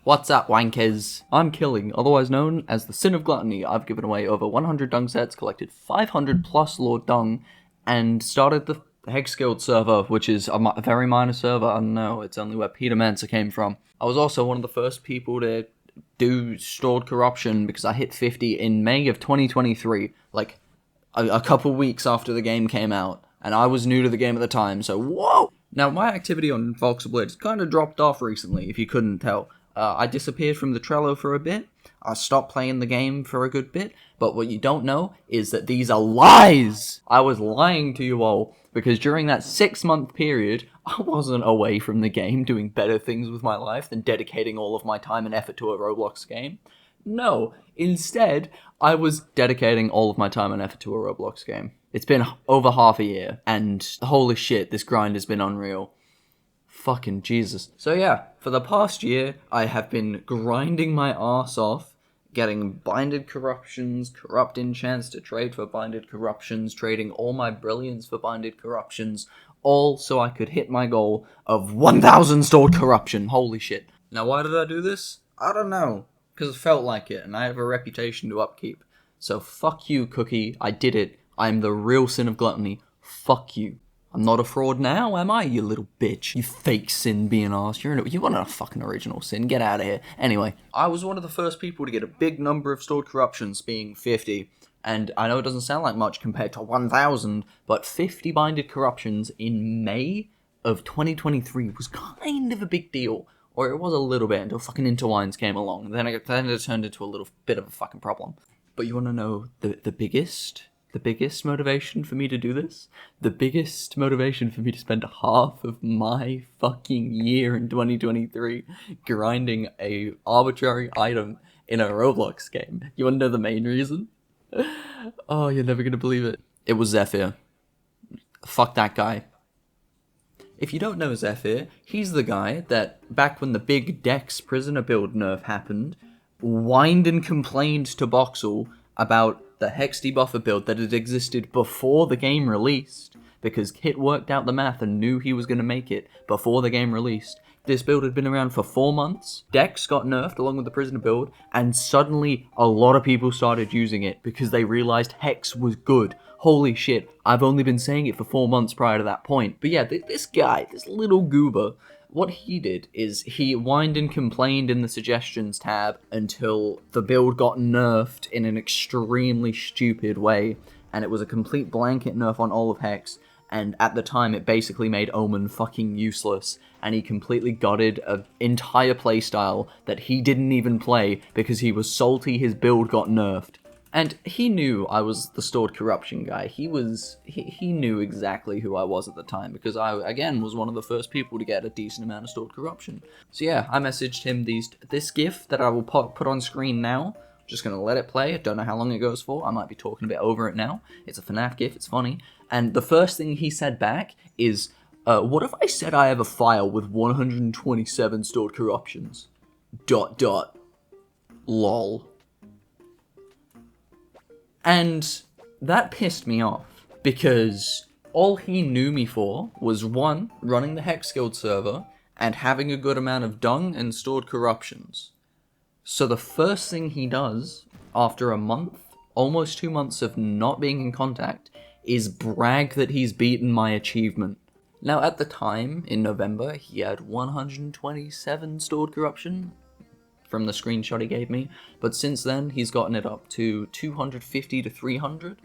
What's up, wankers? I'm Killing, otherwise known as the Sin of Gluttony. I've given away over 100 dung sets, collected 500 plus Lord Dung, and started the Hex Guild server, which is a very minor server. I don't know, it's only where Peter Mancer came from. I was also one of the first people to do stored corruption because I hit 50 in May of 2023, like a couple weeks after the game came out, and I was new to the game at the time, so whoa! Now, my activity on Voxlblade has kind of dropped off recently, if you couldn't tell. I disappeared from the Trello for a bit. I stopped playing the game for a good bit. But what you don't know is that these are lies! I was lying to you all, because during that 6-month period, I wasn't away from the game doing better things with my life than dedicating all of my time and effort to a Roblox game. No, instead, I was dedicating all of my time and effort to a Roblox game. It's been over half a year, and holy shit, this grind has been unreal. Fucking Jesus. So yeah, for the past year, I have been grinding my arse off, getting binded corruptions, corrupt enchants to trade for binded corruptions, trading all my brilliance for binded corruptions, all so I could hit my goal of 1,000 stored corruption. Holy shit. Now why did I do this? I don't know. Because it felt like it, and I have a reputation to upkeep. So fuck you, Cookie. I did it. I'm the real Sin of Gluttony. Fuck you. I'm not a fraud now, am I, you little bitch? You fake Sin being arse. You weren't a fucking original Sin. Get out of here. Anyway, I was one of the first people to get a big number of stored corruptions, being 50. And I know it doesn't sound like much compared to 1,000, but 50 binded corruptions in May of 2023 was kind of a big deal. Or it was a little bit until fucking Interwines came along. Then it turned into a little bit of a fucking problem. But you want to know the biggest motivation for me to do this? The biggest motivation for me to spend half of my fucking year in 2023 grinding a arbitrary item in a Roblox game. You want to know the main reason? Oh, you're never gonna believe it. It was Zephyre. Fuck that guy. If you don't know Zephyre, he's the guy that, back when the big Dex prisoner build nerf happened, whined and complained to Voxel about the Hex debuffer build that had existed before the game released, because Kit worked out the math and knew he was going to make it before the game released. This build had been around for 4 months, Dex got nerfed along with the prisoner build, and suddenly a lot of people started using it because they realized Hex was good. Holy shit, I've only been saying it for 4 months prior to that point. But yeah, this guy, this little goober, what he did is he whined and complained in the suggestions tab until the build got nerfed in an extremely stupid way, and it was a complete blanket nerf on all of Hex, and at the time it basically made Omen fucking useless, and he completely gutted an entire playstyle that he didn't even play because he was salty his build got nerfed. And he knew I was the stored corruption guy. He knew exactly who I was at the time, because I, again, was one of the first people to get a decent amount of stored corruption. So yeah, I messaged him this GIF that I will put on screen now. Just gonna let it play. I don't know how long it goes for. I might be talking a bit over it now. It's a FNAF GIF, it's funny. And the first thing he said back is, what if I said I have a file with 127 stored corruptions? ... Lol. And that pissed me off, because all he knew me for was, 1, running the Hex Guild server, and having a good amount of dung and stored corruptions. So the first thing he does, after a month, almost 2 months of not being in contact, is brag that he's beaten my achievement. Now at the time, in November, he had 127 stored corruption, from the screenshot he gave me, but since then he's gotten it up to 250 to 300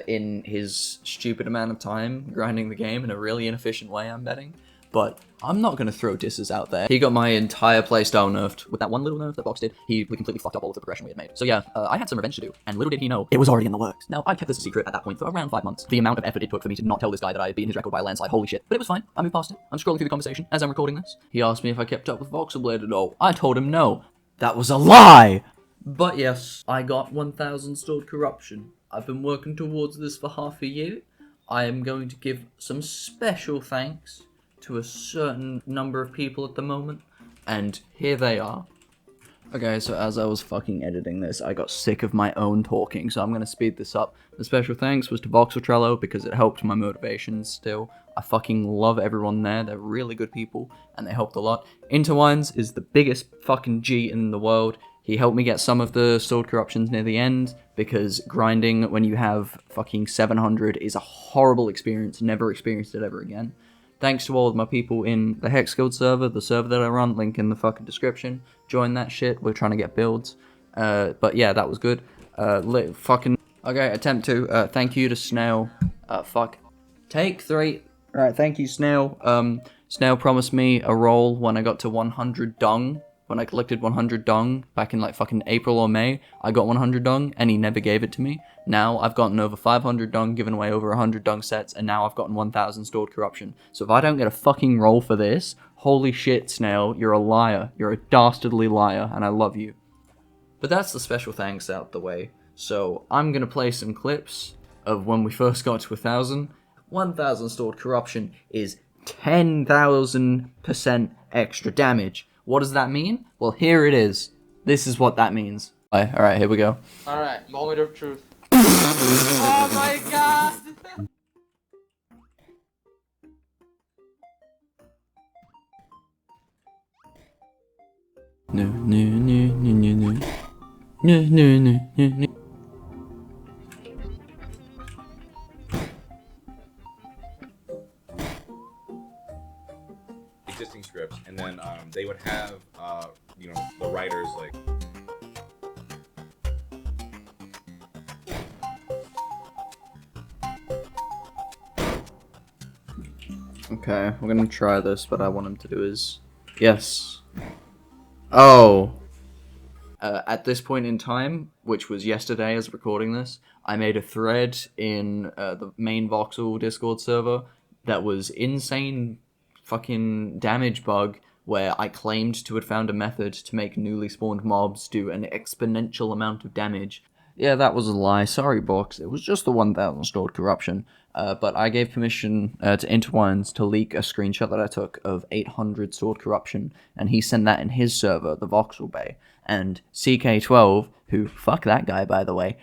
in his stupid amount of time grinding the game in a really inefficient way, I'm betting. But I'm not going to throw disses out there. He got my entire playstyle nerfed. With that one little nerf that Vox did, he completely fucked up all of the progression we had made. So yeah, I had some revenge to do, and little did he know, it was already in the works. Now, I kept this a secret at that point for around 5 months. The amount of effort it took for me to not tell this guy that I had beaten his record by a landslide, holy shit. But it was fine, I moved past it. I'm scrolling through the conversation as I'm recording this. He asked me if I kept up with Voxlblade at all. I told him no. That was a lie! But yes, I got 1,000 stored corruption. I've been working towards this for half a year. I am going to give some special thanks to a certain number of people at the moment, and here they are. Okay, so as I was fucking editing this, I got sick of my own talking, so I'm gonna speed this up. The special thanks was to Voxlblade because it helped my motivation still. I fucking love everyone there, they're really good people, and they helped a lot. Interwines is the biggest fucking G in the world. He helped me get some of the stored corruptions near the end, because grinding when you have fucking 700 is a horrible experience, never experienced it ever again. Thanks to all of my people in the Hex Guild server, the server that I run, link in the fucking description. Join that shit, we're trying to get builds. But yeah, that was good. Okay, attempt 2. Thank you to Snail. Take 3. Alright, thank you, Snail. Snail promised me a roll when I got to 100 dung. When I collected 100 dung back in like fucking April or May, I got 100 dung and he never gave it to me. Now I've gotten over 500 dung, given away over 100 dung sets, and now I've gotten 1000 stored corruption. So if I don't get a fucking roll for this, holy shit, Snail, you're a liar. You're a dastardly liar, and I love you. But that's the special thanks out the way. So I'm gonna play some clips of when we first got to 1000. 1000 stored corruption is 10,000% extra damage. What does that mean? Well, here it is. This is what that means. Alright, here we go. Alright, moment of truth. Oh my god! No. Existing scripts, and then they would have you know, the writers like Okay, we're gonna try this, but I want him to do is yes. Oh. At this point in time, which was yesterday as recording this, I made a thread in the main Voxel Discord server that was insane fucking damage bug where I claimed to have found a method to make newly spawned mobs do an exponential amount of damage. Yeah, that was a lie. Sorry, Box. It was just the 1000 stored corruption. But I gave permission to Interwines to leak a screenshot that I took of 800 stored corruption, and he sent that in his server, the Voxlblade. And CK12, who, fuck that guy, by the way,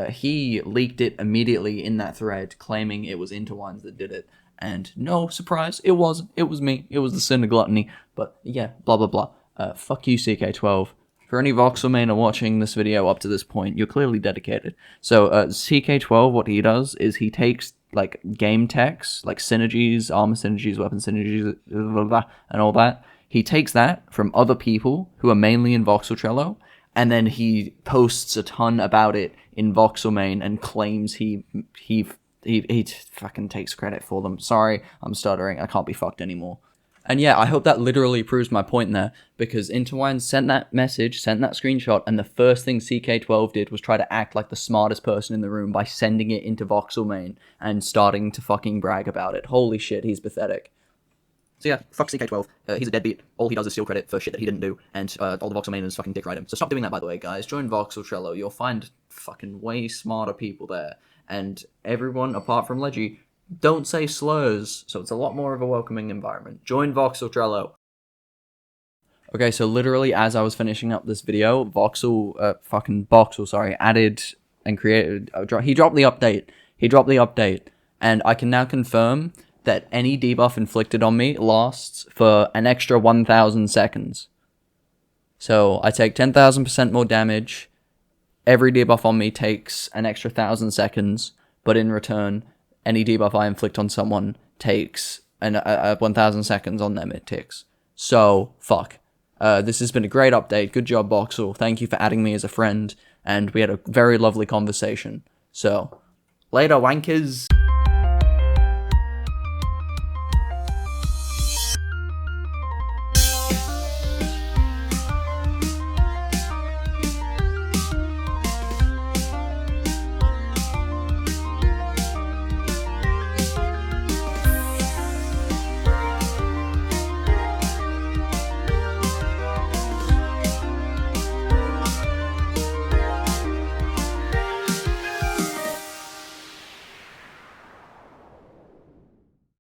he leaked it immediately in that thread, claiming it was Interwines that did it. And no surprise, it wasn't. It was me. It was the Sin of Gluttony. But yeah, blah blah blah. Fuck you, CK12. For any Voxelmainer watching this video up to this point, you're clearly dedicated. So CK12, what he does is he takes like game techs, like synergies, armor synergies, weapon synergies, blah, blah, blah, and all that. He takes that from other people who are mainly in Voxel, and then he posts a ton about it in Voxelmain and claims he fucking takes credit for them. Sorry, I'm stuttering. I can't be fucked anymore. And yeah, I hope that literally proves my point there, because Interwine sent that message, sent that screenshot, and the first thing CK12 did was try to act like the smartest person in the room by sending it into Voxelmain and starting to fucking brag about it. Holy shit, he's pathetic. So yeah, fuck CK12. He's a deadbeat. All he does is steal credit for shit that he didn't do, and all the Voxelmainers fucking dick ride him. So stop doing that, by the way, guys. Join Voxel. You'll find fucking way smarter people there. And everyone, apart from Leggy, don't say slurs, so it's a lot more of a welcoming environment. Join Voxel. Okay, so literally as I was finishing up this video, Voxel, added and created, he dropped the update, and I can now confirm that any debuff inflicted on me lasts for an extra 1000 seconds. So I take 10,000% more damage, every debuff on me takes an extra 1000 seconds, but in return, any debuff I inflict on someone takes 1000 seconds on them, it ticks. So, fuck. This has been a great update. Good job, Voxel. Thank you for adding me as a friend, and we had a very lovely conversation. So, later, wankers.